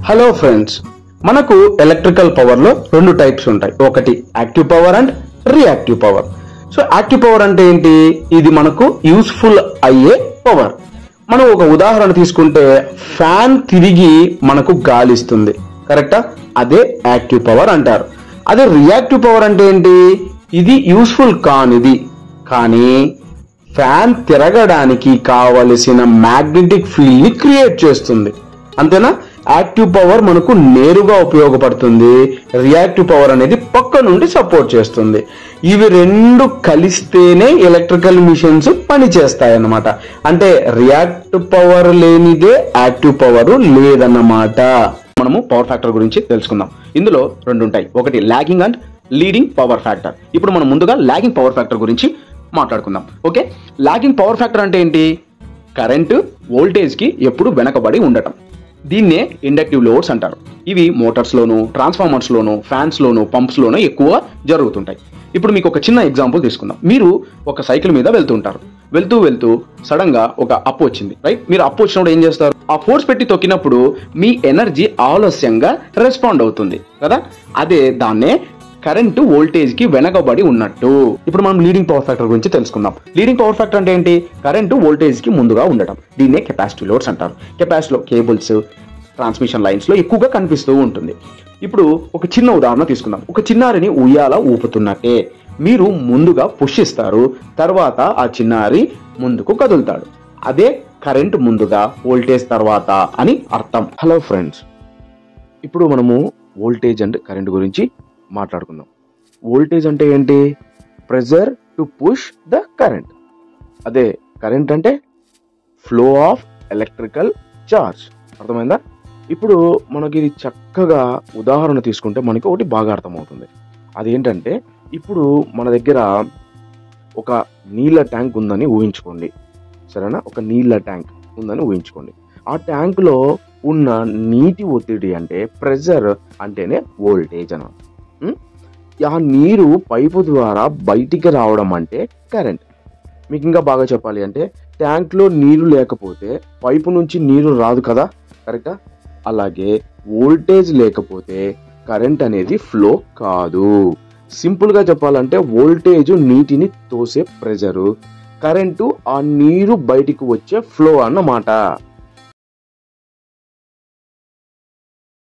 Hello friends, మనకు electrical power లో రెండు టైప్స్ ఉంటాయి. ఒకటి active power and reactive power. So active power అంటే ఏంటి? ఇది మనకు యూస్ఫుల్ అయ్యే పవర్. మనం ఒక ఉదాహరణ తీసుకుంటే ఫ్యాన్ తిరిగి మనకు గాలి ఇస్తుంది, కరెక్టా? అదే యాక్టివ్ పవర్ అంటారు. అదే రియాక్టివ్ పవర్ అంటే ఏంటి? ఇది యూస్ఫుల్ కానిది, కానీ ఫ్యాన్ తిరగడానికి కావలసిన మ్యాగ్నెటిక్ ఫీల్డ్ ని క్రియేట్ చేస్తుంది. అంతేనా? యాక్టివ్ పవర్ మనకు నేరుగా ఉపయోగపడుతుంది, రియాక్టివ్ పవర్ అనేది పక్క నుండి సపోర్ట్ చేస్తుంది. ఇవి రెండు కలిస్తేనే ఎలక్ట్రికల్ మిషన్స్ పనిచేస్తాయన్నమాట. అంటే రియాక్టివ్ పవర్ లేనిదే యాక్టివ్ పవర్ లేదన్నమాట. మనము పవర్ ఫ్యాక్టర్ గురించి తెలుసుకుందాం. ఇందులో రెండు ఉంటాయి, ఒకటి lagging and leading power factor. ఇప్పుడు మనం ముందుగా లాగింగ్ పవర్ ఫ్యాక్టర్ గురించి మాట్లాడుకుందాం. ఓకే, లాగింగ్ పవర్ ఫ్యాక్టర్ అంటే ఏంటి? కరెంటు వోల్టేజ్ కి ఎప్పుడు వెనకబడి ఉండటం. దీన్నే ఇండక్టివ్ లోడ్స్ అంటారు. ఇవి మోటార్స్ లోను, ట్రాన్స్ఫార్మర్స్ లోను, ఫ్యాన్స్ లోను, పంప్స్ లోను ఎక్కువ జరుగుతుంటాయి. ఇప్పుడు మీకు ఒక చిన్న ఎగ్జాంపుల్ తీసుకుందాం. మీరు ఒక సైకిల్ మీద వెళ్తుంటారు. వెళ్తూ సడన్ గా ఒక అప్పు వచ్చింది, రైట్? మీరు అప్పు వచ్చినప్పుడు ఏం చేస్తారు? ఆ ఫోర్స్ పెట్టి తొక్కినప్పుడు మీ ఎనర్జీ ఆలస్యంగా రెస్పాండ్ అవుతుంది కదా. అదే దాన్నే కరెంటు వోల్టేజ్ కి వెనకబడి ఉన్నట్టు. ఇప్పుడు మనం లీడింగ్ పవర్ ఫ్యాక్టర్ గురించి తెలుసుకుందాం. లీడింగ్ పవర్ ఫ్యాక్టర్ అంటే ఏంటి? కరెంటు వోల్టేజ్ కి ముందుగా ఉండటం. దీన్నే కెపాసిటివ్ లోడ్స్ అంటారు. కెపాసిటీలో కేబుల్స్, ట్రాన్స్మిషన్ లైన్స్ లో ఎక్కువగా కనిపిస్తూ ఉంటుంది. ఇప్పుడు ఒక చిన్న ఉదాహరణ తీసుకుందాం. ఒక చిన్నారిని ఉయ్యాల ఊపుతున్నట్టే మీరు ముందుగా పుష్ ఇస్తారు, తర్వాత ఆ చిన్నారి ముందుకు కదులుతాడు. అదే కరెంట్ ముందుగా, వోల్టేజ్ తర్వాత అని అర్థం. హలో ఫ్రెండ్స్, ఇప్పుడు మనము వోల్టేజ్ అండ్ కరెంట్ గురించి మాట్లాడుకుందాం. వోల్టేజ్ అంటే ఏంటి? Pressure to push the current. అదే కరెంట్ అంటే ఫ్లో ఆఫ్ ఎలక్ట్రికల్ చార్జ్. అర్థమైందా? ఇప్పుడు మనకి ఇది చక్కగా ఉదాహరణ తీసుకుంటే మనకి ఒకటి బాగా అర్థమవుతుంది. అదేంటంటే, ఇప్పుడు మన దగ్గర ఒక నీళ్ళ ట్యాంక్ ఉందని ఊహించుకోండి, సరేనా? ఒక నీళ్ళ ట్యాంక్ ఉందని ఊహించుకోండి. ఆ ట్యాంక్ లో ఉన్న నీటి ఒత్తిడి అంటే ప్రెజర్ అంటేనే వోల్టేజ్ అన్నమాట. ఆ నీరు పైపు ద్వారా బయటికి రావడం అంటే కరెంట్. మీకు ఇంకా బాగా చెప్పాలి అంటే, ట్యాంక్ లో నీరు లేకపోతే పైపు నుంచి నీరు రాదు కదా, కరెక్టా? అలాగే వోల్టేజ్ లేకపోతే కరెంట్ అనేది ఫ్లో కాదు. సింపుల్ గా చెప్పాలంటే వోల్టేజ్ నీటిని తోసే ప్రెజరు, కరెంటు ఆ నీరు బయటికి వచ్చే ఫ్లో అన్నమాట.